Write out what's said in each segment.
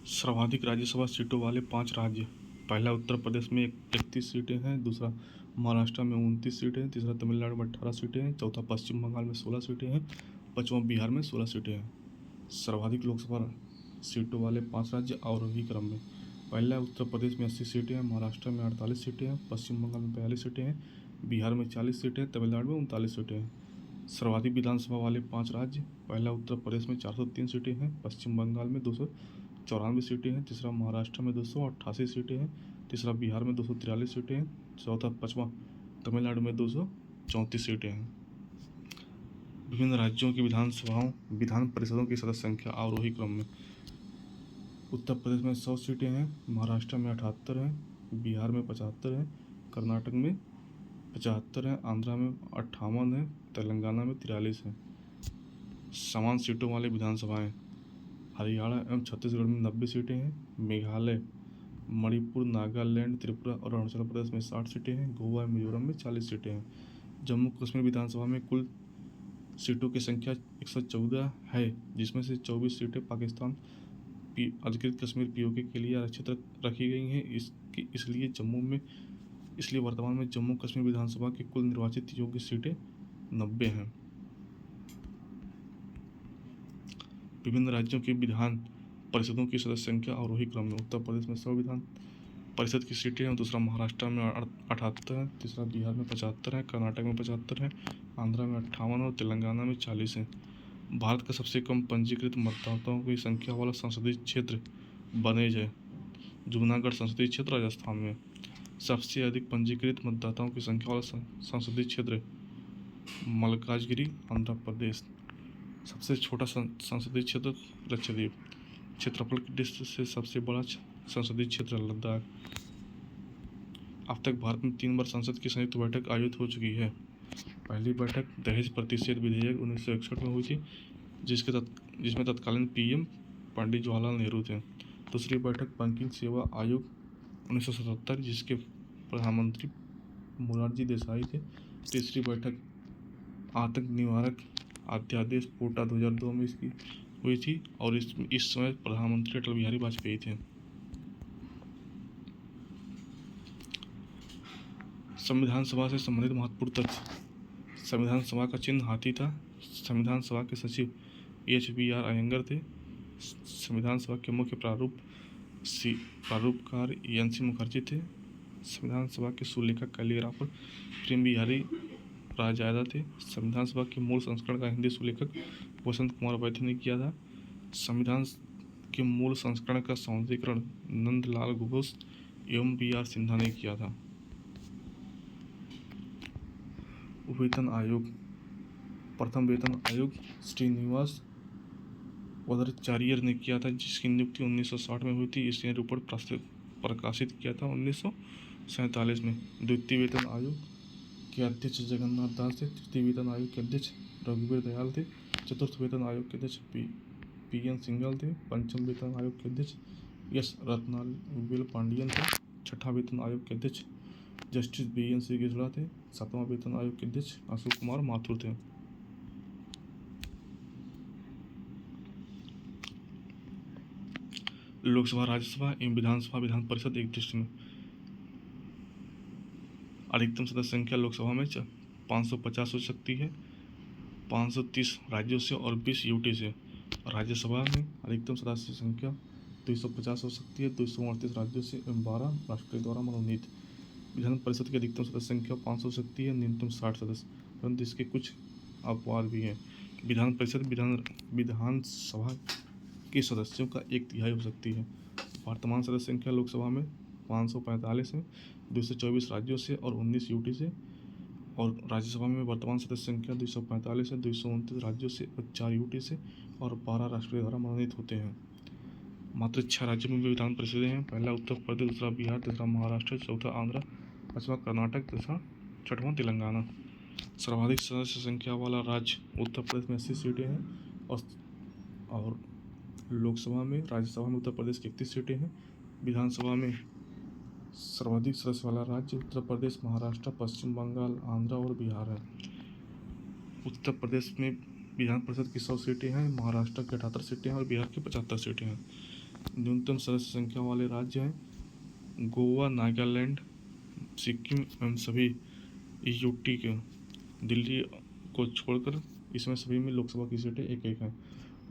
सर्वाधिक राज्यसभा सीटों वाले 5 राज्य। पहला उत्तर प्रदेश में 31 सीटें हैं, दूसरा महाराष्ट्र में 29 सीटें हैं, तीसरा तमिलनाडु में 18 सीटें हैं, चौथा पश्चिम बंगाल में 16 सीटें हैं, पांचवा बिहार में 16 सीटें हैं। सर्वाधिक लोकसभा सीटों वाले 5 राज्य अवरोही क्रम में। पहला उत्तर प्रदेश में 80 सीटें हैं, महाराष्ट्र में 48 सीटें हैं, पश्चिम बंगाल में 42 सीटें हैं, बिहार में 40 सीटें हैं, तमिलनाडु में 39 सीटें हैं। सर्वाधिक विधानसभा वाले 5 राज्य। पहला उत्तर प्रदेश में 403 सीटें हैं, पश्चिम बंगाल में 294 सीटें हैं, तीसरा महाराष्ट्र में 288 सीटें हैं, तीसरा बिहार में 243 सीटें हैं, चौथा पांचवा तमिलनाडु में 234 सीटें हैं। विभिन्न राज्यों की विधान परिषदों की सदस्य संख्या अवरोही क्रम में। उत्तर प्रदेश में 100 सीटें हैं, महाराष्ट्र में 78 हैं, बिहार में 75 हैं, कर्नाटक में 75 हैं, आंध्रा में 58 हैं, तेलंगाना में 43 हैं। समान सीटों वाले विधानसभाएं। हरियाणा एवं छत्तीसगढ़ में 90 सीटें हैं, मेघालय, मणिपुर, नागालैंड, त्रिपुरा और अरुणाचल प्रदेश में 60 सीटें हैं, गोवा और मिजोरम में 40 सीटें हैं। जम्मू कश्मीर विधानसभा में कुल सीटों की संख्या 114 है, जिसमें से 24 सीटें पाकिस्तान अधिकृत कश्मीर पीओके के लिए आरक्षित रखी गई हैं। इसलिए वर्तमान में जम्मू कश्मीर विधानसभा की कुल निर्वाचित योग्य सीटें 90 हैं। विभिन्न राज्यों की विधान परिषदों की सदस्य संख्या अवरोही क्रम में। उत्तर प्रदेश में 100 विधान परिषद की सीटें हैं, दूसरा महाराष्ट्र में 78 है, तीसरा बिहार में 75 है, कर्नाटक में 75 है, आंध्रा में 58 और तेलंगाना में 40 है। भारत का सबसे कम पंजीकृत मतदाताओं की संख्या वाला संसदीय क्षेत्र बनेज है, जूनागढ़ संसदीय क्षेत्र राजस्थान में। सबसे अधिक पंजीकृत मतदाताओं की संख्या वाला संसदीय क्षेत्र मल्काजगिरी आंध्र प्रदेश। सबसे छोटा संसदीय क्षेत्र लक्षद्वीप। क्षेत्रफल की दृष्टि से सबसे बड़ा संसदीय क्षेत्र लद्दाख। अब तक भारत में 3 बार संसद की संयुक्त बैठक आयोजित हो चुकी है। पहली बैठक दहेज प्रतिषेध विधेयक 1961 में हुई थी, जिसमें तत्कालीन पीएम पंडित जवाहरलाल नेहरू थे। दूसरी बैठक बंकिंग सेवा आयोग 1977, जिसके प्रधानमंत्री मोरारजी देसाई थे। तीसरी बैठक आतंक निवारक अध्यादेश पोटा 2002 में इसकी हुई थी और इस समय प्रधानमंत्री अटल बिहारी वाजपेयी थे। संविधान सभा से संबंधित महत्वपूर्ण तथ्य। संविधान सभा का चिन्ह हाथी था। संविधान सभा के सचिव HBR अयंगर थे। संविधान सभा के मुख्य प्रारूपकार NC मुखर्जी थे। संविधान सभा के सुलेखक कैलीग्राफर प्रेम बिहारी राजादा थे। संविधान सभा के मूल संस्करण का हिंदी सुलेखक वसंत कुमार वैद्य ने किया था। संविधान के मूल संस्करण का सौंदर्यीकरण नंदलाल घोष एवं BR सिन्हा ने किया था। वेतन आयोग। प्रथम वेतन आयोग श्रीनिवास वज्राचार्य ने किया था, जिसकी नियुक्ति 1960 में हुई थी। इसने रिपोर्ट प्रकाशित किया था 1947 में। द्वितीय वेतन आयोग के अध्यक्ष जगन्नाथ दास थे। तृतीय वेतन आयोग के अध्यक्ष रघुवीर दयाल थे। चतुर्थ वेतन आयोग के अध्यक्ष PN सिंघल थे। पंचम वेतन आयोग के अध्यक्ष S रत्नावेल पांडियन थे। छठा वेतन आयोग के अध्यक्ष जस्टिस BN श्रीगेसड़ा थे। सातवां वेतन आयोग के अध्यक्ष अशोक कुमार माथुर थे। लोकसभा, राज्यसभा एवं विधानसभा विधान परिषद एक दृष्टि में। अधिकतम सदस्य संख्या लोकसभा में 550 हो सकती है, 530 राज्यों से और 20 यूटी से। राज्यसभा में अधिकतम सदस्य संख्या 250 हो सकती है, 238 राज्यों से एवं 12 राष्ट्रपति द्वारा मनोनीत। विधान परिषद की अधिकतम सदस्य संख्या 500 हो सकती है, न्यूनतम 60 सदस्य, परंतु इसके कुछ अपवाद भी हैं। विधान परिषद विधानसभा के सदस्यों का 1/3 हो सकती है। वर्तमान सदस्य संख्या लोकसभा में 545 है, 224 राज्यों से और 19 यूटी से। और राज्यसभा में वर्तमान सदस्य संख्या 245 है, 229 राज्यों से और 4 यूटी से और 12 राष्ट्रपति द्वारा मनोनीत होते हैं। मात्र 6 राज्यों में भी विधान परिषदें हैं। पहला उत्तर प्रदेश, दूसरा बिहार, तीसरा महाराष्ट्र, चौथा आंध्र, पांचवा कर्नाटक, छठवां तेलंगाना। सर्वाधिक सदस्य संख्या वाला राज्य उत्तर प्रदेश में 80 सीटें हैं और लोकसभा में, राज्यसभा में उत्तर प्रदेश की 31 सीटें हैं। विधानसभा में सर्वाधिक सदस्य वाला राज्य उत्तर प्रदेश, महाराष्ट्र, पश्चिम बंगाल, आंध्र और बिहार है। उत्तर प्रदेश में विधान परिषद की 100 सीटें हैं, महाराष्ट्र की 78 सीटें हैं और बिहार की 75 सीटें हैं। न्यूनतम सदस्य संख्या वाले राज्य हैं गोवा, नागालैंड, सिक्किम एवं सभी यूटी के। दिल्ली को छोड़कर इसमें सभी में लोकसभा की सीटें एक एक हैं।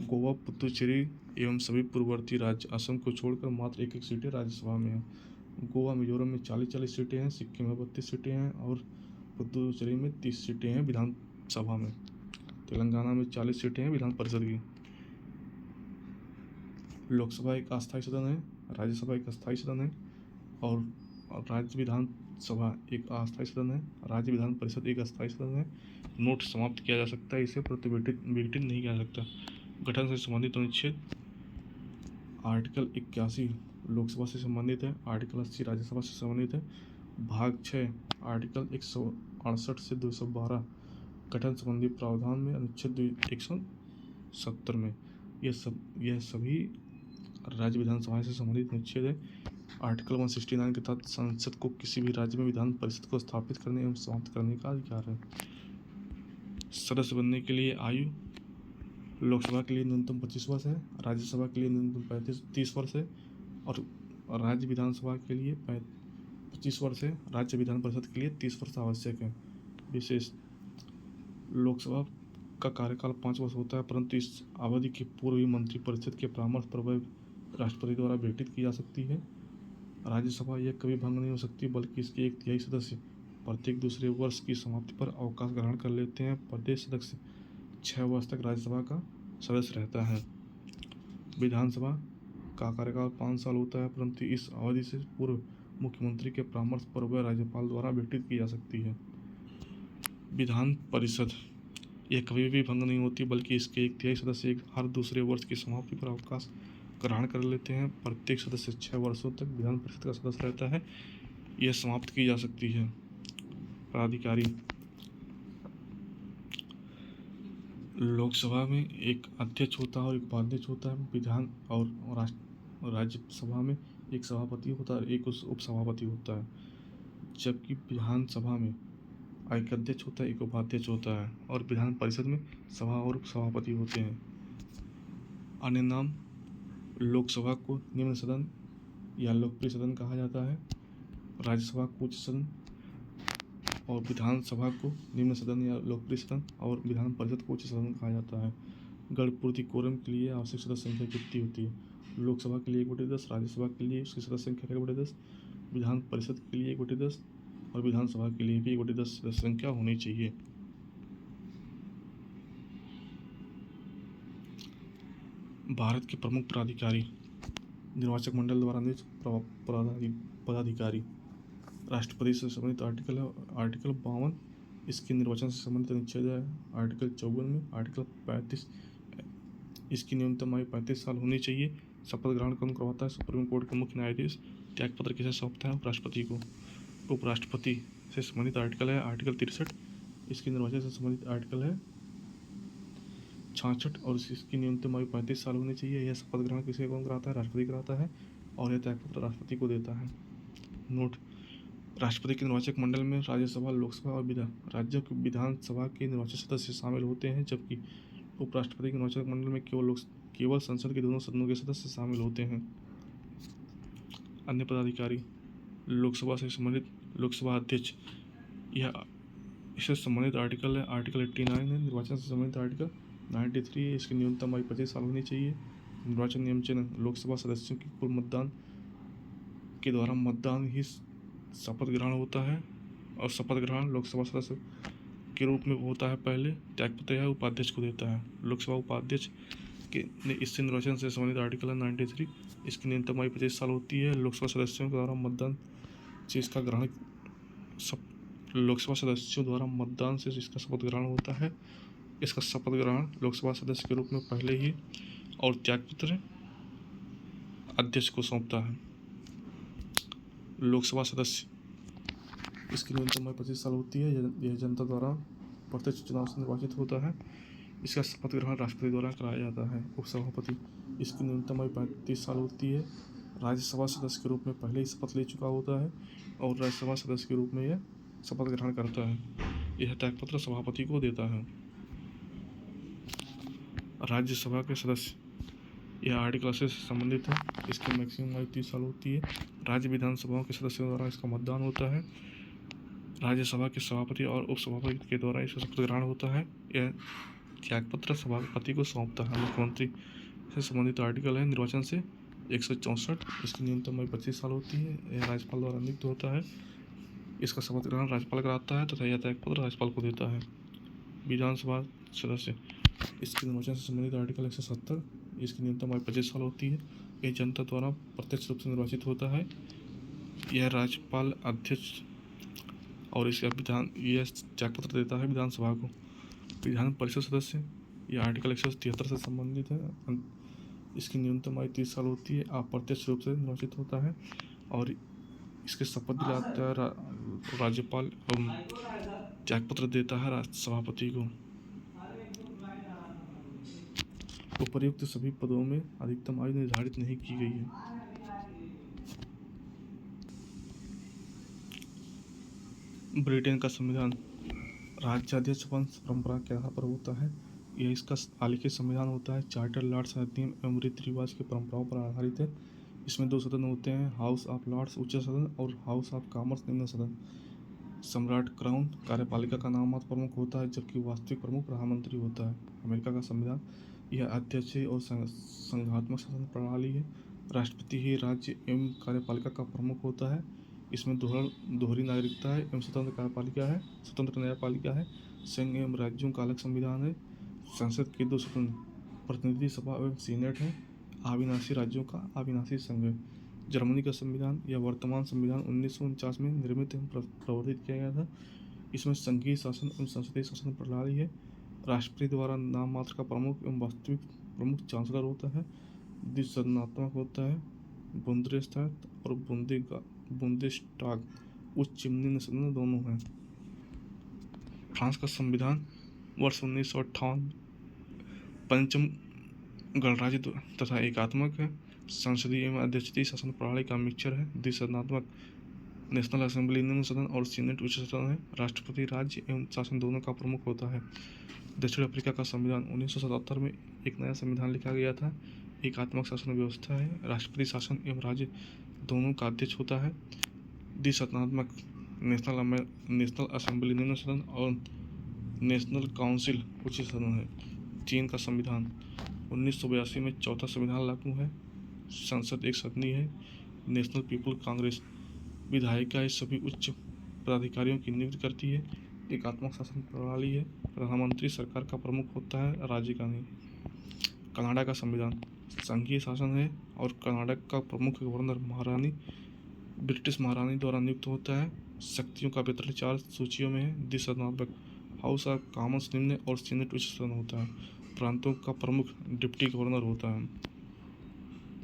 गोवा, पुडुचेरी एवं सभी पूर्ववर्ती राज्य असम को छोड़कर मात्र एक एक सीटें राज्यसभा में हैं। गोवा, मिजोरम में 40-40 सीटें हैं, सिक्किम में 32 सीटें हैं और पुडुचेरी में 30 सीटें हैं विधानसभा में। तेलंगाना में 40 सीटें हैं विधान परिषद की। लोकसभा एक अस्थायी सदन है, राज्यसभा एक अस्थायी सदन है और राज्य विधानसभा एक अस्थायी सदन है, राज्य विधान परिषद एक अस्थायी सदन है। नोट समाप्त किया जा सकता है, इसे प्रतिविघटित नहीं किया जा सकता। गठन से संबंधित अनुच्छेद आर्टिकल 81 लोकसभा से संबंधित है, आर्टिकल 80 राज्यसभा से संबंधित है। भाग 6 आर्टिकल 168 से 212 गठन संबंधी प्रावधान में अनुच्छेद 170 में यह सभी राज्य विधानसभा से संबंधित अनुच्छेद है। आर्टिकल 169 के तहत संसद को किसी भी राज्य में विधान परिषद को स्थापित करने एवं समाप्त करने का अधिकार है। सदस्य बनने के लिए आयु लोकसभा के लिए न्यूनतम 25 वर्ष है, राज्यसभा के लिए न्यूनतम 30 वर्ष है और राज्य विधानसभा के लिए 25 वर्ष है। राज्य विधान परिषद के लिए 30 वर्ष आवश्यक है। विशेष लोकसभा का कार्यकाल 5 वर्ष होता है, परंतु इस अवधि के पूर्व ही मंत्रिपरिषद के परामर्श पर वह राष्ट्रपति द्वारा गठित की जा सकती है। राज्यसभा यह कभी भंग नहीं हो सकती, बल्कि इसके 1/3 सदस्य प्रत्येक दूसरे वर्ष की समाप्ति पर अवकाश ग्रहण कर लेते हैं। प्रदेश सदस्य 6 वर्ष तक राज्यसभा का सदस्य रहता है। विधानसभा का कार्यकाल 5 साल होता है, परंतु इस अवधि से पूर्व मुख्यमंत्री के परामर्श पर वह राज्यपाल द्वारा गठित की जा सकती है। विधान परिषद यह कभी भी भंग नहीं होती, बल्कि इसके 1/3 सदस्य हर दूसरे वर्ष की समाप्ति पर अवकाश ग्रहण कर लेते हैं। प्रत्येक सदस्य 6 वर्षों तक विधान परिषद का सदस्य रहता है। यह समाप्त की जा सकती है। पदाधिकारी लोकसभा में एक अध्यक्ष होता है और एक उपाध्यक्ष होता है। विधान और राज्यसभा में एक सभापति होता है और एक उपसभापति होता है, जबकि विधानसभा में एक अध्यक्ष होता है, एक उपाध्यक्ष होता है और विधान परिषद में सभा और उपसभापति होते हैं। अन्य नाम लोकसभा को निम्न सदन या लोकप्रिय सदन कहा जाता है, राज्यसभा को उच्च सदन और विधानसभा को निम्न सदन या लोकप्रिय सदन और विधान परिषद को उच्च सदन कहा जाता है। गणपूर्ति कोरम के लिए आवश्यक सदस्य संख्या कितनी होती है? लोकसभा के लिए 1/10, राज्यसभा के लिए उसकी सदस्य संख्या 1/10, विधान परिषद के लिए 1/10 और विधानसभा के लिए भी 1/10 सदस्य संख्या होनी चाहिए। भारत के प्रमुख प्राधिकारी निर्वाचक मंडल द्वारा नियुक्त पदाधिकारी। राष्ट्रपति से संबंधित आर्टिकल है आर्टिकल 52, इसके निर्वाचन से संबंधित अनुच्छेद है आर्टिकल 54 में। आर्टिकल 35 इसकी न्यूनतम आयु 35 साल होनी चाहिए। शपथ ग्रहण कौन करवाता है? सुप्रीम कोर्ट के मुख्य न्यायाधीश। त्यागपत्र किसे सौंपता है? उपराष्ट्रपति को। उपराष्ट्रपति से संबंधित आर्टिकल है आर्टिकल 63, इसकी निर्वाचन से संबंधित आर्टिकल है 66 और इसकी न्यूनतम आयु 35 साल होनी चाहिए। यह शपथ ग्रहण किसे कौन कराता है? राष्ट्रपति कराता है और यह त्यागपत्र राष्ट्रपति को देता है। नोट: राष्ट्रपति के निर्वाचक मंडल में राज्यसभा, लोकसभा और राज्यों की विधानसभा के निर्वाचित सदस्य शामिल होते हैं, जबकि उपराष्ट्रपति के निर्वाचक मंडल में केवल संसद के दोनों सदनों के सदस्य शामिल होते हैं। अन्य पदाधिकारी लोकसभा से संबंधित लोकसभा अध्यक्ष, यह इससे संबंधित आर्टिकल है आर्टिकल 89 है। निर्वाचन से संबंधित आर्टिकल 93 है। इसकी न्यूनतम आयु 25 साल होनी चाहिए। निर्वाचन नियम चिन्ह लोकसभा सदस्यों की कुल मतदान के द्वारा मतदान ही शपथ ग्रहण होता है और शपथ ग्रहण लोकसभा सदस्य के रूप में होता है। पहले त्यागपत्र यह उपाध्यक्ष को देता है। लोकसभा उपाध्यक्ष के इससे निर्वाचन से संबंधित आर्टिकल 93, इसकी न्यूनतम आयु 25 साल होती है। लोकसभा सदस्यों द्वारा मतदान से इसका ग्रहण लोकसभा सदस्यों द्वारा मतदान से इसका शपथ ग्रहण होता है। इसका शपथ ग्रहण लोकसभा सदस्य के रूप में पहले ही और त्यागपत्र अध्यक्ष को सौंपता है। लोकसभा सदस्य, इसकी न्यूनतम आयु 25 साल होती है। यह जनता द्वारा प्रत्यक्ष चुनाव से निर्वाचित होता है। इसका शपथ ग्रहण राष्ट्रपति द्वारा कराया जाता है। उपसभापति, इसकी न्यूनतम आयु 35 साल होती है। राज्यसभा सदस्य के रूप में पहले ही शपथ ले चुका होता है और राज्यसभा सदस्य के रूप में यह शपथ ग्रहण करता है। यह त्यागपत्र सभापति को देता है। राज्यसभा के सदस्य यह आर्टिकल 80 से संबंधित है। इसकी मैक्सिमम आयु 30 साल होती है। राज्य विधानसभाओं के सदस्यों द्वारा इसका मतदान होता है। राज्यसभा के सभापति और उपसभापति के द्वारा इसका शपथ ग्रहण होता है। यह त्यागपत्र सभापति को सौंपता है। मुख्यमंत्री से संबंधित आर्टिकल है निर्वाचन से 164। इसकी न्यूनतम आयु 25 साल होती है। यह राज्यपाल द्वारा नियुक्त होता है। इसका शपथ ग्रहण राज्यपाल कराता है तथा यह त्यागपत्र राज्यपाल को देता है। विधानसभा सदस्य, इसके निर्वाचन से संबंधित आर्टिकल 170। इसकी न्यूनतम आयु 25 साल होती है। यह जनता द्वारा प्रत्यक्ष रूप से निर्वाचित होता है। यह राज्यपाल अध्यक्ष और इसका यह त्यागपत्र देता है विधानसभा को। विधान परिषद सदस्य, यह आर्टिकल 173 से संबंधित है। इसकी न्यूनतम आयु 30 साल होती है। अप्रत्यक्ष रूप से निर्वाचित होता है और इसके शपथ दिलाता है राज्यपाल एवं त्यागपत्र देता है सभापति को। उपर्युक्त सभी पदों में अधिकतम आयु निर्धारित नहीं की गई है। ब्रिटेन का संविधान राज्याध्यक्ष वंश परंपरा के आधार पर होता है। यह इसका आलिखित संविधान होता है। चार्टर, लॉर्ड्स अधिनियम एवं रीति रिवाज की परंपराओं पर आधारित है। इसमें 2 सदन होते हैं, हाउस ऑफ लॉर्ड्स उच्च सदन और हाउस ऑफ कॉमन्स निम्न सदन। सम्राट क्राउन कार्यपालिका का नाममात्र प्रमुख होता है, जबकि वास्तविक प्रमुख प्रधानमंत्री होता है। अमेरिका का संविधान, यह अध्यक्षीय और संघात्मक शासन प्रणाली है। राष्ट्रपति ही राज्य एवं कार्यपालिका का प्रमुख होता है। इसमें दोहरी नागरिकता है एवं स्वतंत्र न्यायपालिका है। संघ एवं राज्यों का अलग संविधान है। संसद के 2 सदन, प्रतिनिधि सभा एवं सीनेट है। अविनाशी राज्यों का अविनाशी संघ है। जर्मनी का संविधान, यह वर्तमान संविधान 1949 में निर्मित एवं प्रवर्तित किया गया था। इसमें संघीय शासन एवं संसदीय शासन प्रणाली है। राष्ट्रपति द्वारा नाम मात्र का प्रमुख एवं वास्तविक प्रमुख चांसलर होता है। द्विसदनात्मक होता है। बुंदेस्ताग और बुंदेस्टाग उच्च निम्न सदन दोनों हैं। फ्रांस का संविधान वर्ष 1958 पंचम गणराज्य तथा एकात्मक है। संसदीय एवं अध्यक्षीय शासन प्रणाली का मिक्सचर है। द्विसदनात्मक, नेशनल असेंबली निम्न सदन और सीनेट उच्च सदन है। राष्ट्रपति राज्य एवं शासन दोनों का प्रमुख होता है। दक्षिण अफ्रीका का संविधान 1977 में एक नया संविधान लिखा गया था। एकात्मक शासन व्यवस्था है। राष्ट्रपति शासन एवं राज्य दोनों का अध्यक्ष होता है। द्विसदनात्मक, नेशनल असेंबली निम्न सदन और नेशनल काउंसिल उच्च सदन है। चीन का संविधान 1982 में चौथा संविधान लागू है। संसद एक सदनीय है। नेशनल पीपुल कांग्रेस विधायिकाएं सभी उच्च पदाधिकारियों की नियुक्ति करती है। एकात्मक शासन प्रणाली है। प्रधानमंत्री सरकार का प्रमुख होता है, राज्य का नहीं। कनाडा का संविधान संघीय शासन है और कर्नाटक का प्रमुख गवर्नर महारानी ब्रिटिश महारानी द्वारा नियुक्त होता है। शक्तियों का वितरण 4 सूचियों में है। द्विसदनात्मक, हाउस ऑफ कॉमन्स निम्न और सीनेट उच्च सदन होता है। प्रांतों का प्रमुख डिप्टी गवर्नर होता है।